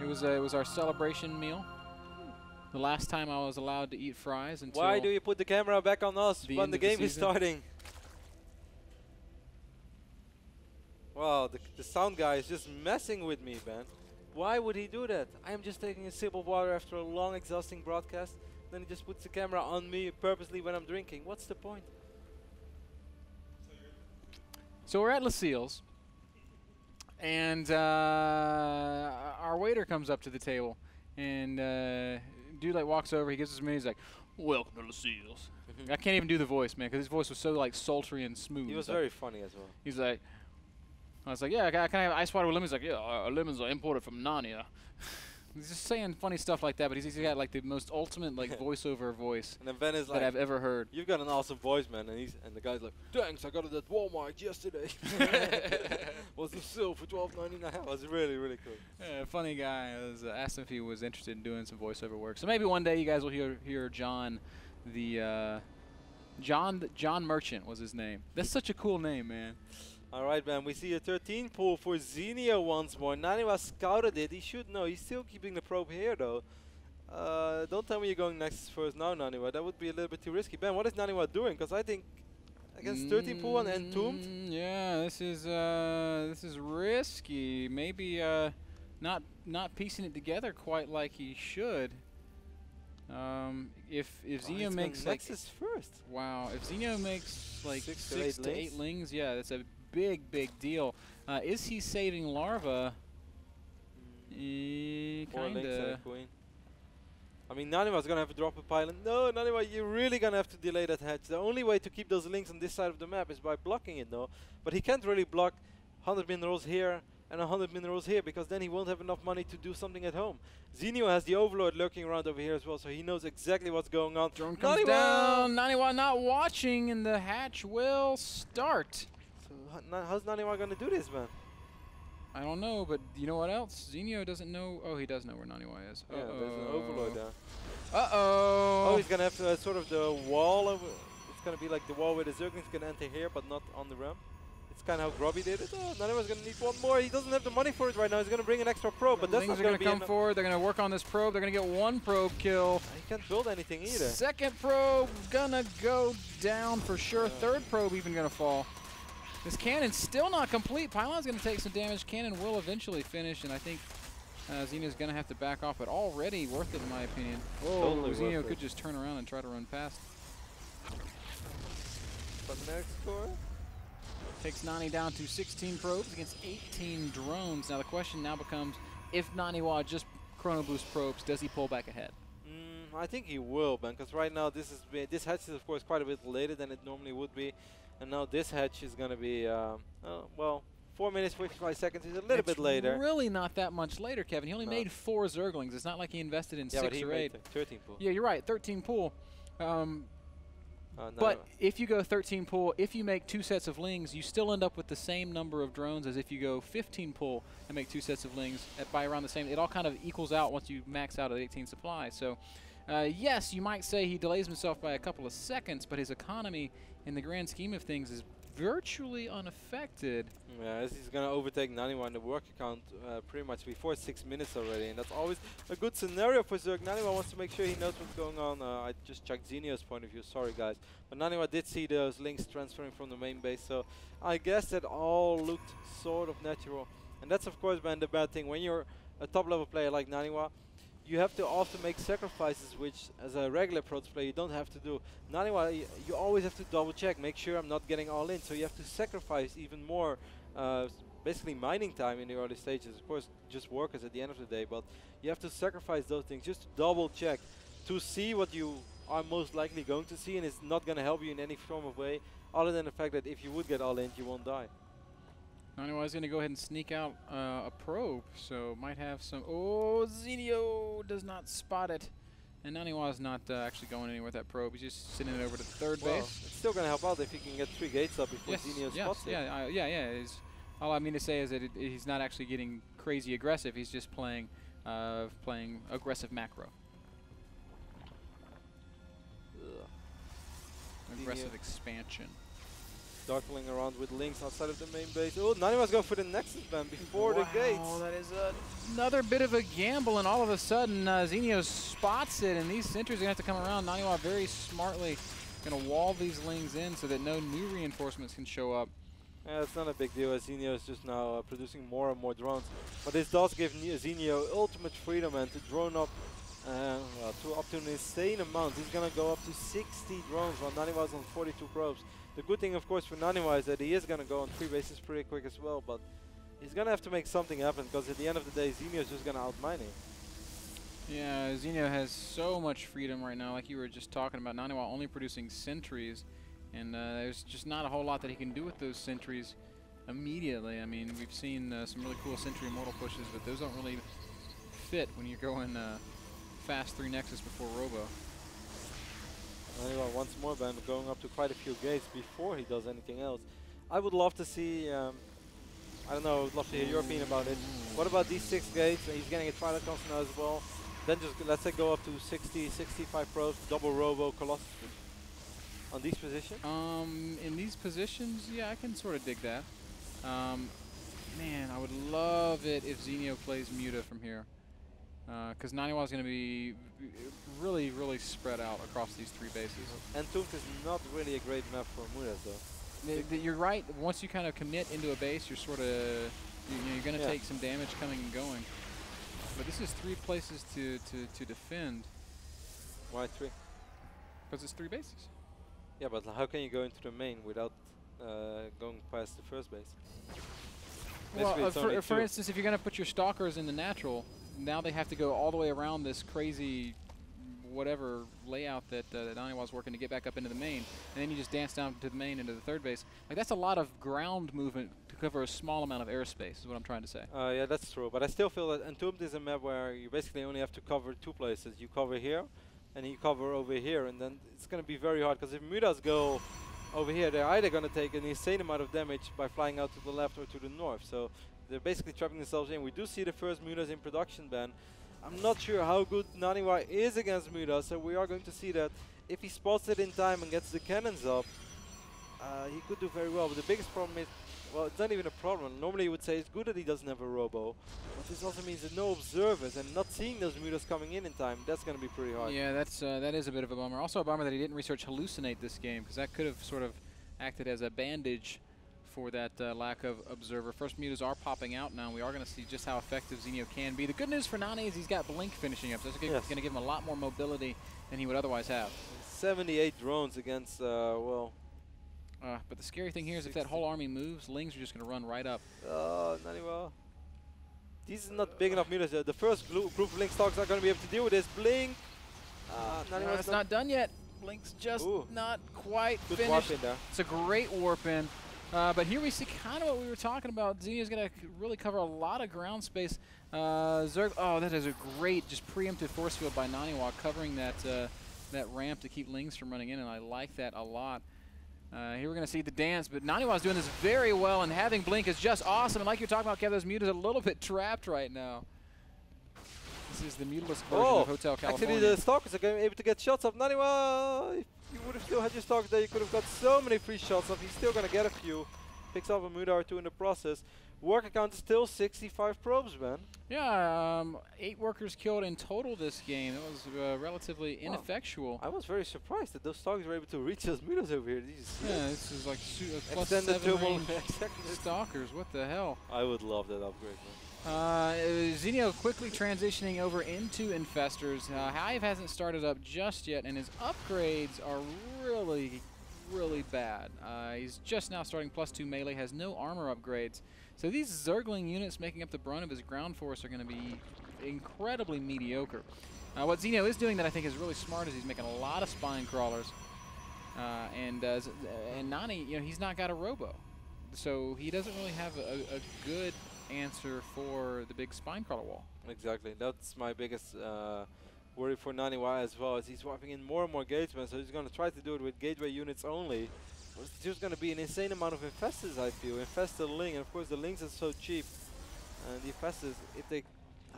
It was our celebration meal. The last time I was allowed to eat fries until. Why do you put the camera back on us when the game is starting? Wow, the sound guy is just messing with me, man. Why would he do that? I am just taking a sip of water after a long, exhausting broadcast. Then he just puts the camera on me purposely when I'm drinking. What's the point? So we're at Lucille's, and our waiter comes up to the table, and dude like walks over. He gives us a menu. He's like, "Welcome to Lucille's." I can't even do the voice, man, because his voice was so like sultry and smooth. He was very funny as well. He's like, I was like, "Yeah, can I have ice water with lemons?" He's like, "Yeah, our lemons are imported from Naniwa." He's just saying funny stuff like that, but he's got like the most ultimate like voiceover voice and then Ben is like, that I've ever heard. You've got an awesome voice, man. And the guy's like, "Thanks, I got it at Walmart yesterday." Was the sale for $12.99. It was really, really cool. Yeah, funny guy. I was asked him if he was interested in doing some voiceover work. So maybe one day you guys will hear John, John Merchant was his name. That's such a cool name, man. All right, man. We see a 13 pull for Zenio once more. Naniwa scouted it. He should know. He's still keeping the probe here, though. Don't tell me you're going next first now, Naniwa. That would be a little bit too risky. Ben, what is Naniwa doing? Because I think against 13 pull and Entombed. Yeah, this is risky. Maybe not piecing it together quite like he should. If Zenio makes like Nexus first. Wow, if Zenio makes like 6 to 8 lings, yeah, that's a big deal. Is he saving Larva? Kinda. Queen. I mean, Naniwa's gonna have to drop a pylon. No, Naniwa, you're really gonna have to delay that hatch. The only way to keep those links on this side of the map is by blocking it, though. But he can't really block 100 minerals here and 100 minerals here, because then he won't have enough money to do something at home. Zenio has the Overlord lurking around over here as well, so he knows exactly what's going on. Drone comes down. Naniwa not watching, and the hatch will start. So how's Naniwa gonna do this, man? I don't know, but you know what else? Zenio doesn't know. Oh, he does know where Naniwa is. Yeah, there's an Overlord there. Uh-oh. Oh, he's gonna have to sort of the wall of. It's gonna be like the wall where the Zerglings can enter here, but not on the ramp. It's kind of how Grubby did it. Oh, Naniwa's gonna need one more. He doesn't have the money for it right now. He's gonna bring an extra probe, but that's not gonna come forward. They're gonna work on this probe. They're gonna get one probe kill. He can't build anything either. Second probe gonna go down for sure. Third probe even gonna fall. This cannon's still not complete. Pylon's gonna take some damage. Cannon will eventually finish, and I think Zenio's gonna have to back off, but already worth it in my opinion. Oh, totally Zenio could just turn around and try to run past. But next score? Takes Nani down to 16 probes against 18 drones. Now the question now becomes, if Naniwa just chrono boost probes, does he pull back ahead? I think he will, man, because right now this hatch is of course quite a bit later than it normally would be, and now this hatch is gonna be well, 4 minutes 55 seconds is a little bit later. Really not that much later, Kevin. He only made 4 Zerglings. It's not like he invested in 6 or 8. 13 pool. Yeah, you're right. 13 pool. But if you go 13 pull, if you make 2 sets of lings, you still end up with the same number of drones as if you go 15 pull and make 2 sets of lings by around the same. It all kind of equals out once you max out at 18 supply. So, yes, you might say he delays himself by a couple of seconds, but his economy in the grand scheme of things is virtually unaffected. Yeah, he's going to overtake Naniwa in the work account pretty much before 6 minutes already, and that's always a good scenario for Zerg. Naniwa wants to make sure he knows what's going on. I just checked Zenio's point of view, sorry guys. But Naniwa did see those links transferring from the main base, so I guess that all looked sort of natural. And that's of course, man, the bad thing. When you're a top level player like Naniwa, you have to often make sacrifices, which as a regular Protoss player you don't have to do. Naniwa, you always have to double check, make sure I'm not getting all in, so you have to sacrifice even more, basically mining time in the early stages. Of course, just workers at the end of the day, but you have to sacrifice those things just to double check, to see what you are most likely going to see, and it's not going to help you in any form of way, other than the fact that if you would get all in, you won't die. Naniwa is going to go ahead and sneak out a probe, so might have some. Oh, Zenio does not spot it. And Naniwa is not actually going anywhere with that probe. He's just sending it over to third base. It's still going to help out if he can get 3 gates up before Zenio spots it. Yeah. All I mean to say is that he's not actually getting crazy aggressive. He's just playing aggressive macro. Aggressive expansion. darkling around with Lynx outside of the main base. Oh, Naniwa's going for the Nexus ban before the gates. Oh, that is another bit of a gamble, and all of a sudden Zenio spots it, and these sentries are going to have to come around. Naniwa very smartly going to wall these Lings in so that no new reinforcements can show up. Yeah, it's not a big deal as Zenio is just now producing more and more drones. But this does give Zenio ultimate freedom and to drone up to an insane amount. He's going to go up to 60 drones while Naniwa's on 42 probes. The good thing, of course, for Naniwa is that he is going to go on 3 bases pretty quick as well, but he's going to have to make something happen because at the end of the day, Zenio is just going to outmine him. Yeah, Zenio has so much freedom right now, like you were just talking about. Naniwa only producing sentries, and there's just not a whole lot that he can do with those sentries immediately. I mean, we've seen some really cool sentry immortal pushes, but those don't really fit when you're going fast 3 Nexus before Robo. Naniwa once more, Ben, going up to quite a few gates before he does anything else. I would love to see, I don't know, I would love to hear your opinion about it. What about these 6 gates? He's getting a Twilight Constant now as well. Then just, let's say, go up to 60, 65 probes, double Robo, Colossus on these positions? In these positions, yeah, I can sort of dig that. Man, I would love it if Zenio plays Muta from here. Because Naniwa is going to be really, really spread out across these 3 bases. Entombed is not really a great map for Mutas, though. You're right. Once you kind of commit into a base, you're sort of, you're going to take some damage coming and going. But this is 3 places to defend. Why 3? Because it's 3 bases. Yeah, but how can you go into the main without going past the first base? Well, for instance, if you're going to put your stalkers in the natural, now they have to go all the way around this crazy whatever layout that Naniwa's working to get back up into the main, and then you just dance down to the main into the 3rd base. Like, that's a lot of ground movement to cover a small amount of airspace, is what I'm trying to say. Yeah, that's true. But I still feel that Entombed is a map where you basically only have to cover 2 places. You cover here, and you cover over here, and then it's going to be very hard, because if Mutas go over here, they're either going to take an insane amount of damage by flying out to the left or to the north. So they're basically trapping themselves in. We do see the first Mutas in production, Ben. I'm not sure how good Naniwa is against Mutas, so we are going to see that if he spots it in time and gets the cannons up, he could do very well. But the biggest problem is, well, it's not even a problem. Normally you would say it's good that he doesn't have a Robo, but this also means that no observers and not seeing those Mutas coming in time, that's going to be pretty hard. Yeah, that is a bit of a bummer. Also a bummer that he didn't research Hallucinate this game, because that could have sort of acted as a bandage for that lack of observer. First Mutas are popping out now. We are going to see just how effective Zenio can be. The good news for Nani is he's got Blink finishing up, so it's going to give him a lot more mobility than he would otherwise have. 78 drones against, well... but the scary thing here is if that whole army moves, Lings are just going to run right up. Naniwa. These are not big enough Mutas. The first group of Link stocks are going to be able to deal with this. Blink! It's not done yet. Blink's just not quite Good finished. warp in there. It's a great warp in. But here we see kind of what we were talking about. Zenio's going to really cover a lot of ground space. Zerg, that is a great just preemptive force field by Naniwa, covering that ramp to keep Lings from running in, and I like that a lot. Here we're going to see the dance, but Naniwa's doing this very well, and having Blink is just awesome. And like you're talking about, Kev, those Mutas a little bit trapped right now. This is the Mutalisk version of Hotel California. Actually, the Stalkers are able to get shots off. Naniwa, if you would have still had your Stalkers there, you could have got so many free shots off. He's still going to get a few. Picks off a Muta or 2 in the process. Worker count is still 65 probes, man. Yeah, 8 workers killed in total this game. It was relatively ineffectual. I was very surprised that those Stalkers were able to reach those Mutas over here. Yeah, this is like plus 7 range Stalkers. What the hell? I would love that upgrade, man. Zenio quickly transitioning over into Infestors. Hive hasn't started up just yet, and his upgrades are really, really bad. He's just now starting +2 melee, has no armor upgrades. So these Zergling units making up the brunt of his ground force are going to be incredibly mediocre. What Zenio is doing that I think is really smart is he's making a lot of spine crawlers. And Nani, he's not got a Robo. So he doesn't really have a good answer for the big spine crawler wall. Exactly. That's my biggest worry for Naniwa as well, as he's wiping in more and more gatesmen, so he's going to try to do it with gateway units only. It's just going to be an insane amount of Infestors, I feel. Infestor Ling, and of course the Lings are so cheap. And the Infestors, if they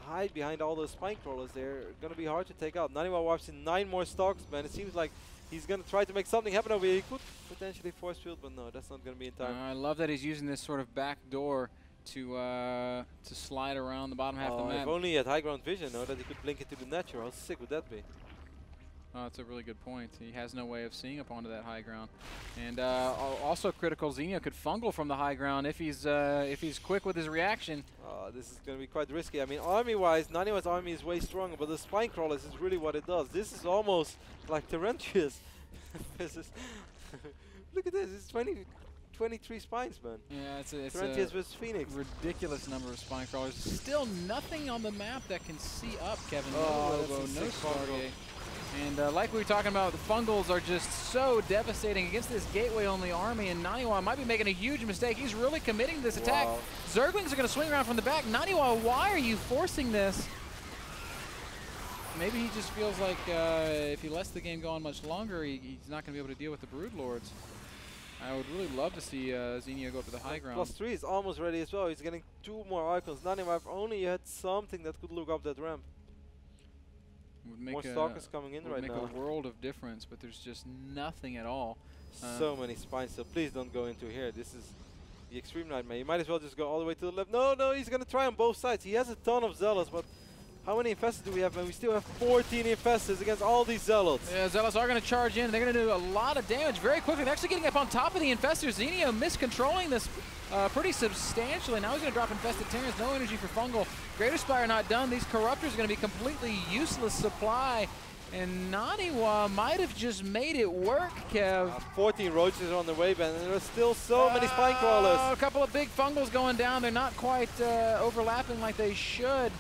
hide behind all those spine crawlers, they're going to be hard to take out. Naniwa wipes in 9 more stocks, man. It seems like He's going to try to make something happen over here. He could potentially force field, but no, that's not going to be in time. I love that he's using this sort of back door to slide around the bottom half of the map. If only he had high ground vision, that he could blink into the natural. How sick would that be? Oh, that's a really good point. He has no way of seeing up onto that high ground. And also critical, Zenio could fungal from the high ground if he's quick with his reaction. This is going to be quite risky. I mean, army-wise, Naniwa's army is way stronger, but the spine crawlers is really what it does. This is almost like Terentius. Look at this. It's 23 spines, man. Yeah, it's Terentius versus Phoenix. Ridiculous number of spine crawlers. Still nothing on the map that can see up, Kevin. Oh, no that's a sick Stargate. And like we were talking about, the fungals are just so devastating against this gateway-only army, and Naniwa might be making a huge mistake. He's really committing to this attack. Zerglings are going to swing around from the back. Naniwa, why are you forcing this? Maybe he just feels like if he lets the game go on much longer, he's not going to be able to deal with the Brood Lords. I would really love to see Zenio go up to the high ground. +3 is almost ready as well. He's getting 2 more icons. Naniwa, if only he had something that could look up that ramp. Would make More stalkers coming in right now. Would make a world of difference, but there's just nothing at all. So many spines, so please don't go into here. This is the extreme nightmare. You might as well just go all the way to the left. No, he's going to try on both sides. He has a ton of zealots, but how many infestors do we have? And we still have 14 infestors against all these zealots. Yeah, zealots are going to charge in. They're going to do a lot of damage very quickly. They're actually getting up on top of the infestors. Zenio miscontrolling this pretty substantially. Now he's going to drop infested Terrans. No energy for fungal. Greater Spire not done. These corruptors are going to be completely useless supply. And Naniwa might have just made it work, Kev. 14 roaches are on the way, Ben, and there are still so many spine crawlers. A couple of big fungals going down. They're not quite overlapping like they should.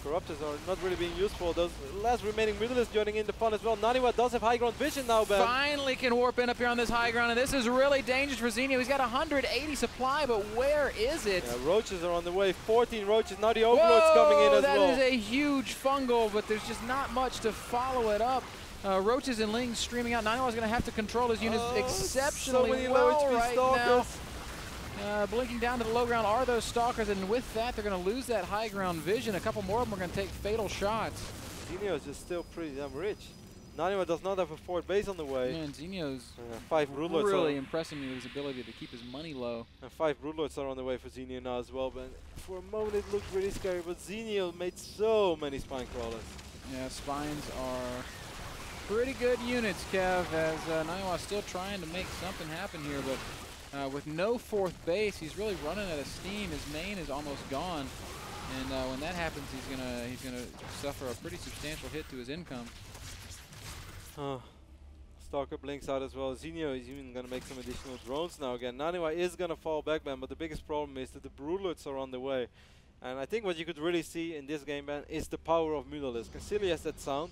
Corruptors are not really being useful. Those last remaining Mutalists joining in the fun as well. Naniwa does have high ground vision now, Ben. Finally can warp in up here on this high ground, and this is really dangerous for Zenio. He's got 180 supply, but where is it? Yeah, roaches are on the way. 14 roaches. Now the Overlord's coming in as well. That is a huge fungal, but there's just not much to follow it up. Roaches and Lings streaming out. Naniwa's going to have to control his units exceptionally well right now. Blinking down to the low ground are those stalkers, and with that, they're going to lose that high ground vision. A couple more of them are going to take fatal shots. Zenio is just still pretty damn rich. Naniwa does not have a forward base on the way. Man, Zenio's 5 Broodlords really impressing me with his ability to keep his money low. And 5 Broodlords are on the way for Zenio now as well. But for a moment, it looked really scary. But Zenio made so many spine crawlers. Yeah, spines are pretty good units, Kev, as Naniwa's still trying to make something happen here, but with no 4th base, he's really running out of steam. His main is almost gone, and when that happens, he's gonna suffer a pretty substantial hit to his income. Stalker blinks out as well. Zenio is even gonna make some additional drones now again. Naniwa is gonna fall back, Ben, but the biggest problem is that the Broodlords are on the way. And I think what you could really see in this game, Ben, is the power of Mutalisk. As silly as that sounds,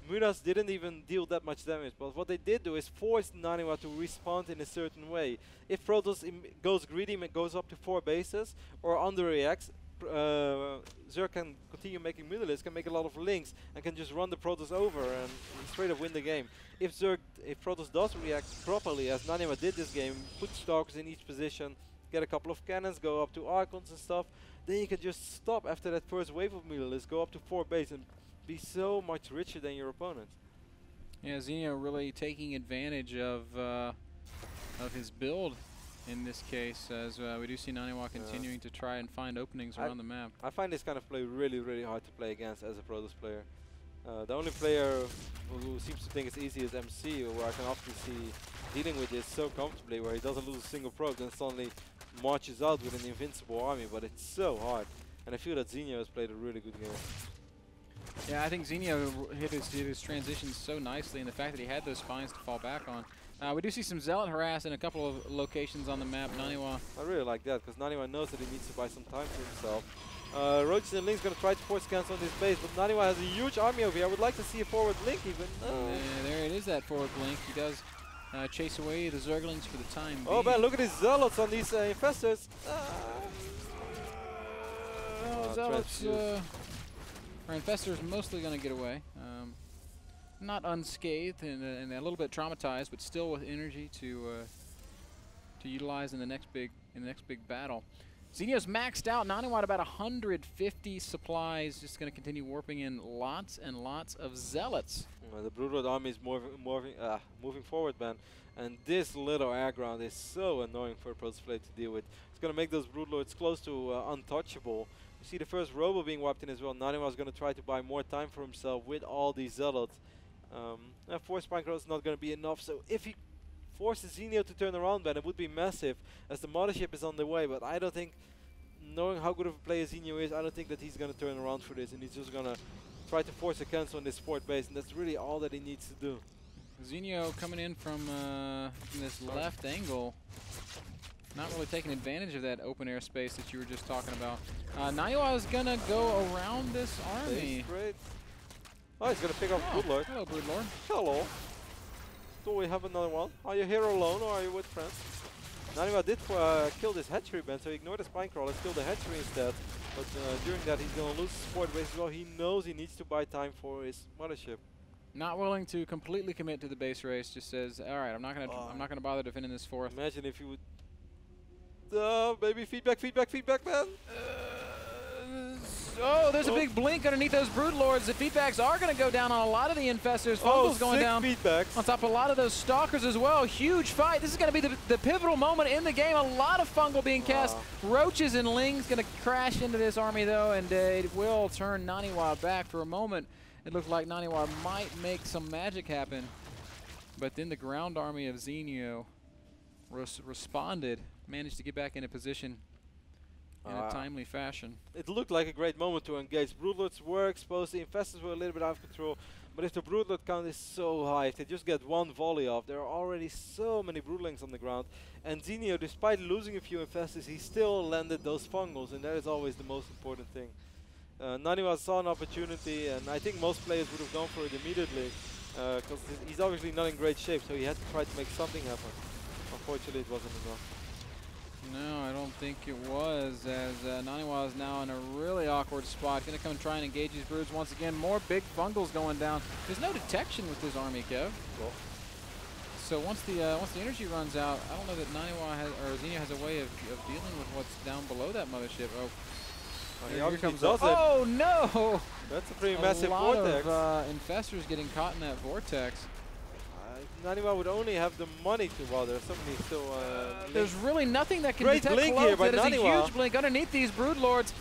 Mutas didn't even deal that much damage, but what they did do is force Naniwa to respond in a certain way. If Protoss goes greedy and goes up to 4 bases, or underreacts, Zerg can continue making Mutalisk, can make a lot of links, and can just run the Protoss over and straight up win the game. If Protoss does react properly, as Naniwa did this game, put Stalkers in each position, get a couple of cannons, go up to Archons and stuff, then you can just stop after that first wave of Mutalisk, go up to 4 bases, and be so much richer than your opponent. Yeah, Zenio really taking advantage of his build in this case, as we do see Naniwa continuing to try and find openings around the map. I find this kind of play really, really hard to play against as a Protoss player. The only player who seems to think it's easy is MC, who I can often see dealing with this so comfortably, where he doesn't lose a single proc, then suddenly marches out with an invincible army, but it's so hard. And I feel that Zenio has played a really good game. Yeah, I think Zenio hit his transitions so nicely, and the fact that he had those spines to fall back on. We do see some Zealot harass in a couple of locations on the map. Naniwa. I really like that, because Naniwa knows that he needs to buy some time for himself. Roaches and Link's going to try to force cancel on this base, but Naniwa has a huge army over here. I would like to see a forward Link even. There it is, that forward Link. He does chase away the Zerglings for the time being. Oh man, look at these Zealots on these infestors. Zealots, our infestors mostly going to get away. Not unscathed and a little bit traumatized, but still with energy to utilize in the next big battle. Zenio's maxed out. Naniwa at about 150 supplies. Just going to continue warping in lots and lots of zealots. The Broodlord army is moving forward, man. And this little air ground is so annoying for a Protoss to deal with. It's going to make those Broodlords close to untouchable. You see the first Robo being wiped in as well. Naniwa is going to try to buy more time for himself with all these zealots. 4 Spine Crows is not going to be enough, so if he forces Zenio to turn around, then it would be massive as the mothership is on the way. But I don't think, knowing how good of a player Zenio is, I don't think that he's going to turn around for this, and he's just going to try to force a cancel on this fort base, and that's really all that he needs to do. Zenio coming in from this left angle, not really taking advantage of that open air space that you were just talking about. Naniwa is going to go around this army. Great. Oh, he's going to pick up Broodlord. Hello, Broodlord. Hello. Do we have another one? Are you here alone or are you with friends? Naniwa did kill this hatchery band, so he ignored the spine crawlers, killed the hatchery instead. But during that, he's going to lose the support base as well. He knows he needs to buy time for his mothership. Not willing to completely commit to the base race. Just says, all right, I'm not gonna bother defending this fourth. Imagine if you would. Maybe feedback, man. Oh, there's a big blink underneath those Broodlords. The feedbacks are going to go down on a lot of the infestors. Fungal's going down feedbacks on top of a lot of those stalkers as well. Huge fight. This is going to be the pivotal moment in the game. A lot of fungal being cast. Roaches and Lings going to crash into this army, though, and it will turn Naniwa back. For a moment, it looked like Naniwa might make some magic happen. But then the ground army of Zenio responded, managed to get back into position in a timely fashion. It looked like a great moment to engage. Broodlords were exposed, the infestors were a little bit out of control, but if the Broodlord count is so high, if they just get one volley off, there are already so many Broodlings on the ground, and Zenio, despite losing a few infestors, he still landed those fungals, and that is always the most important thing. Naniwa saw an opportunity, and I think most players would have gone for it immediately, because he's obviously not in great shape, so he had to try to make something happen. Unfortunately, it wasn't enough. No, I don't think it was, as Naniwa is now in a really awkward spot. Going to come and try and engage these broods once again. More big fungals going down. There's no detection with this army, Kev. Cool. So once the energy runs out, I don't know that Naniwa has, or Zenio has a way of dealing with what's down below that mothership. Here comes it. Oh no! That's a pretty massive vortex. A lot of infestors getting caught in that vortex. Naniwa would only have the money to bother. Somebody still. There's really nothing that can Great detect blink close. here by That is Naniwa. a huge blink underneath these Broodlords.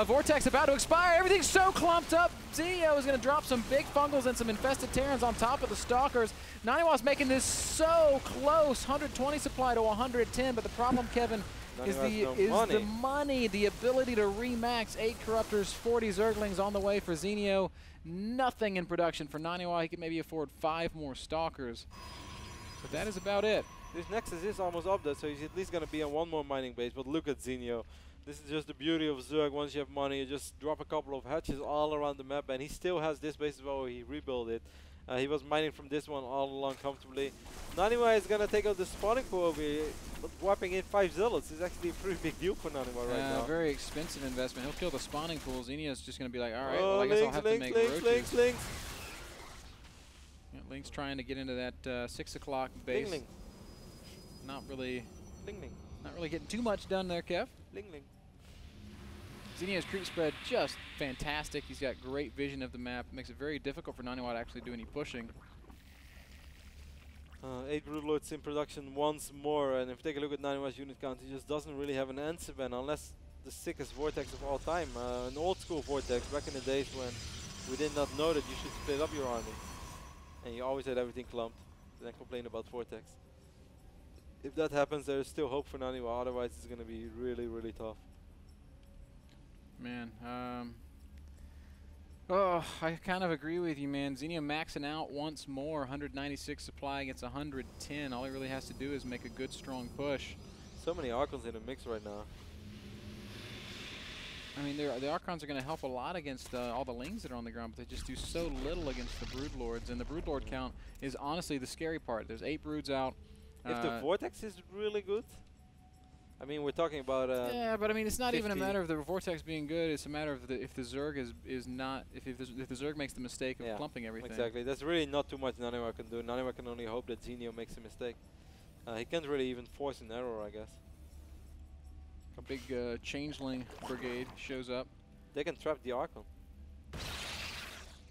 Vortex about to expire. Everything's so clumped up. Zenio is going to drop some big fungals and some infested Terrans on top of the Stalkers. Naniwa's making this so close. 120 supply to 110. But the problem, Kevin, is the money, the ability to remax 8 Corruptors, 40 Zerglings on the way for Zenio. Nothing in production for Naniwa. He can maybe afford 5 more Stalkers. But that is about it. This Nexus is almost up there, so he's at least going to be on one more mining base. But look at Zenio. This is just the beauty of Zerg. Once you have money, you just drop a couple of hatches all around the map. And he still has this base as well where he rebuilt it. He was mining from this one all along comfortably. Naniwa is going to take out the spawning pool over here. But wiping in 5 zealots is actually a pretty big deal for Naniwa right now. Very expensive investment. He'll kill the spawning pool. Zenio's just going to be like, all right, well, I guess I'll have to make roaches. Lings. Yeah, Link's trying to get into that 6 o'clock base. Ling. Not really Ling. Not really getting too much done there, Kev. Ling. Zenio's creep spread just fantastic. He's got great vision of the map. Makes it very difficult for Naniwa to actually do any pushing. 8 Broodlords in production once more, and if you take a look at Naniwa's unit count, he just doesn't really have an answer ban unless the sickest vortex of all time. An old school vortex back in the days when we did not know that you should split up your army. And you always had everything clumped, then complain about vortex. If that happens, there is still hope for Naniwa, otherwise it's going to be really, really tough. Man, oh, I kind of agree with you, man. Zenio maxing out once more, 196 supply against 110. All he really has to do is make a good, strong push. So many Archons in the mix right now. I mean, the Archons are going to help a lot against all the Lings that are on the ground, but they just do so little against the Broodlords. And the Broodlord count is honestly the scary part. There's 8 Broods out. If the Vortex is really good, I mean, we're talking about. Yeah, but I mean, it's not even a matter of the Vortex being good. It's a matter of if the Zerg is not, if the Zerg makes the mistake of clumping everything. Exactly. There's really not too much Naniwa can do. Naniwa can only hope that Zenio makes a mistake. He can't really even force an error, I guess. A big changeling brigade shows up. They can trap the Archon.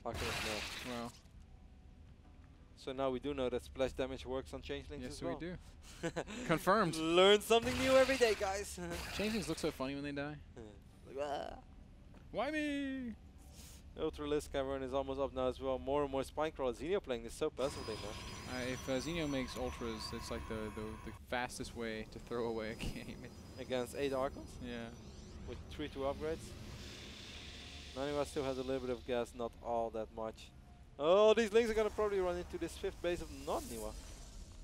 Archon is no. Wow. So now we do know that splash damage works on changelings Yes, as well. we do. Confirmed. Learn something new every day, guys. Changelings look so funny when they die. Like, ah. Why me? Ultralisk Cavern is almost up now as well. More and more Spinecrawler. Zenio playing this so passively now. If Zenio makes ultras, it's like the fastest way to throw away a game. Against 8 Archons Yeah. with 3-2 upgrades. Naniwa still has a little bit of gas, not all that much. Oh, these Lings are gonna probably run into this 5th base of Naniwa.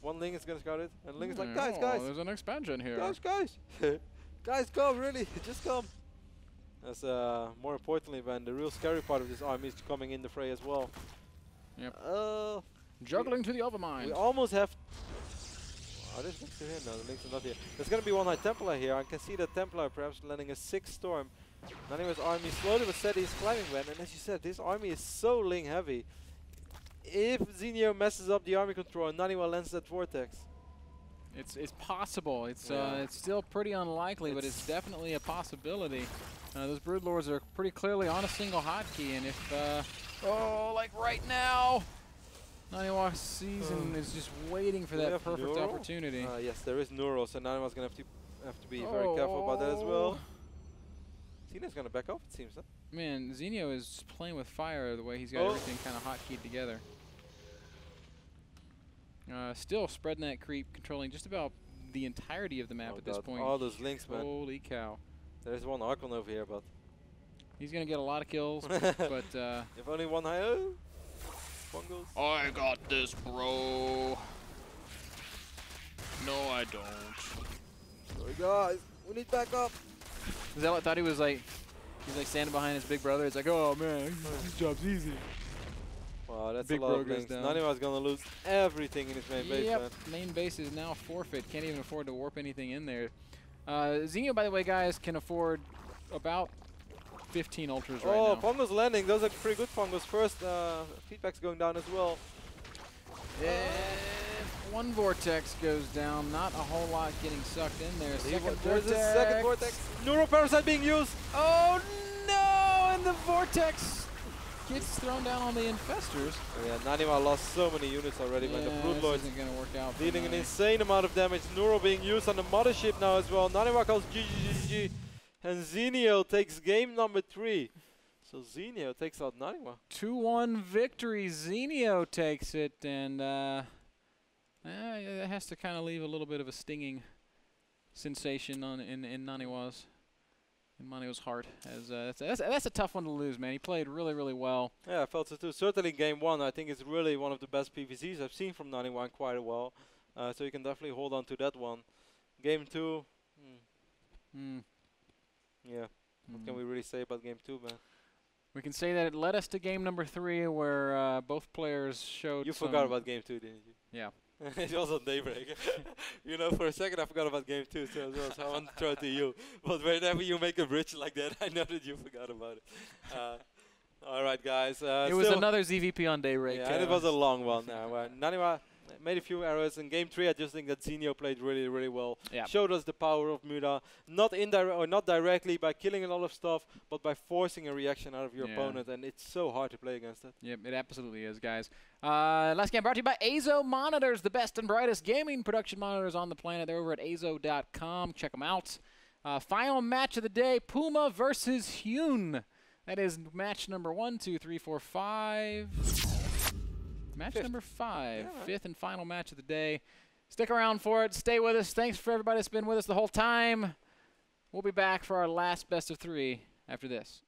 One Ling is gonna scout it, and Ling is like, guys, There's an expansion here. guys, guys, come, really, just come. That's more importantly, man, the real scary part of this army is coming in the fray as well. Yep. Juggling to the overmind. We almost have. Oh, there's Lings here. No, the Lings are not here. There's gonna be one High Templar here. I can see that Templar perhaps landing a 6th Storm. Naniwa's army slowly but steady is climbing, man. And as you said, this army is so Ling heavy. If Zenio messes up the army control and Naniwa lands that Vortex. It's possible. It's still pretty unlikely, but it's definitely a possibility. Those Broodlords are pretty clearly on a single hotkey, and if like right now, Naniwa season is just waiting for that perfect opportunity. Yes, there is Neural, so Naniwa's gonna have to be very careful about that as well. Zenio's gonna back off, it seems, huh? Man, Zenio is playing with fire the way he's got everything kind of hotkeyed together. Still spreading that creep, controlling just about the entirety of the map at this point. All those Links, man. Holy cow. There's one Archon over here, but he's gonna get a lot of kills, but if only one high Fungos. I got this, bro. No, I don't. Sorry, guys. We need backup. Zealot thought he's like standing behind his big brother. It's like, oh man, this job's easy. Wow, that's Big a lot of Links. Naniwa's gonna lose everything in his main base, man. Main base is now forfeit. Can't even afford to warp anything in there. Zenio, by the way, guys, can afford about 15 ultras right now. Oh, Fungos landing. Those are pretty good Fungos. First, feedback's going down as well. One Vortex goes down. Not a whole lot getting sucked in there. There's a second Vortex. Neuroparasite being used. Oh no! And the Vortex gets thrown down on the Infestors. Oh, yeah, Naniwa lost so many units already, man. The Broodlords isn't going to work out. dealing an insane amount of damage. Neuro being used on the mothership now as well. Naniwa calls GG. And Zenio takes game number 3. So Zenio takes out Naniwa. 2-1 victory. Zenio takes it, and it has to kind of leave a little bit of a stinging sensation in Naniwa's heart. As that's a tough one to lose, man. He played really, really well. Yeah, I felt so too. Certainly game 1, I think, is really one of the best PVZs I've seen from Naniwa in quite a while. So you can definitely hold on to that one. Game 2. Yeah. What can we really say about game 2, man? We can say that it led us to game number 3, where both players showed. You forgot about game 2, didn't you? Yeah. It was on Daybreak. You know, for a second I forgot about game 2, so I want to throw it to you. But whenever you make a bridge like that, I know that you forgot about it. All right, guys. It was another ZVP on Daybreak. Yeah, and it was a long one. Naniwa made a few errors in game 3. I just think that Zenio played really, really well. Yeah. Showed us the power of Muda, not directly by killing a lot of stuff, but by forcing a reaction out of your opponent, and it's so hard to play against it. Yep, it absolutely is, guys. Last game brought to you by Azo Monitors, the best and brightest gaming production monitors on the planet. They're over at azo.com. Check them out. Final match of the day: Puma versus Hyun. That is match number 1, 2, 3, 4, 5. Match number 5, fifth and final match of the day. Stick around for it. Stay with us. Thanks for everybody that's been with us the whole time. We'll be back for our last best of 3 after this.